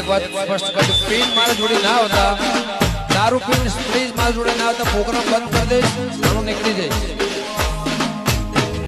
એક વાત સ્પષ્ટ કરી, પીન મારા જોડે ના આવતા, દારૂ પીન પ્લીઝ મારા જોડે ના આવતા, પ્રોગ્રામ બંધ કરી દઈશ, હું નીકળી જઈશ।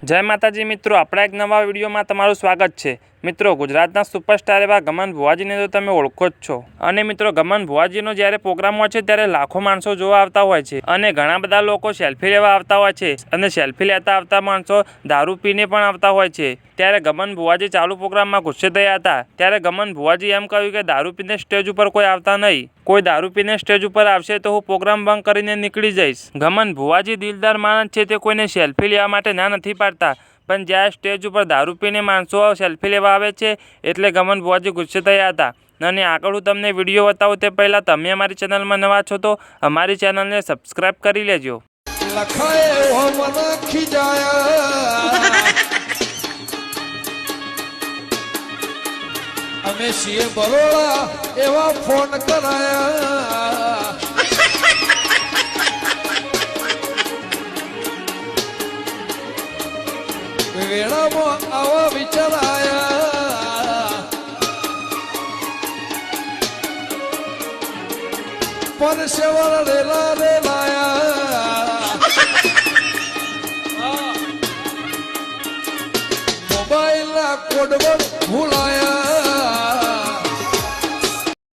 જય માતાજી મિત્રો, આપણા એક નવા વિડીયોમાં તમારું સ્વાગત છે। મિત્રો, ગુજરાતના સુપરસ્ટાર એવા ગમન ભુવાજીને તો તમે ઓળખો જ છો। અને મિત્રો, ગમન ભુવાજીનો જ્યારે પ્રોગ્રામ હોય છે ત્યારે લાખો માણસો જોવા આવતા હોય છે અને ઘણા બધા લોકો સેલ્ફી લેવા આવતા હોય છે અને સેલ્ફી લેતા આવતા માણસો દારૂ પીને પણ આવતા હોય છે। ત્યારે ગમન ભુવાજી ચાલુ પ્રોગ્રામમાં ગુસ્સે થયા હતા। ત્યારે ગમન ભુવાજી એમ કહ્યું કે દારૂ પીને સ્ટેજ ઉપર કોઈ આવતા નહીં, કોઈ દારૂ પીને સ્ટેજ ઉપર આવશે તો હું પ્રોગ્રામ બંધ કરીને નીકળી જઈશ। ગમન ભુવાજી દિલદાર માણસ છે, તે કોઈને સેલ્ફી લેવા માટે ના નથી પાડતા, પણ જ્યારે સ્ટેજ ઉપર દારૂ પીને માણસો સેલ્ફી લેવા આવે છે એટલે ગમન ભુવાજી ગુસ્સે થયા હતા। અને આગળ હું તમને વિડીયો બતાવું તે પહેલાં તમે અમારી ચેનલમાં નવા છો તો અમારી ચેનલને સબસ્ક્રાઈબ કરી લેજો। અમે છીએ બરોડા એવા ફોન કરાયા, વેળામાં આવા વિચારાયા, પરસેવર રેલા રે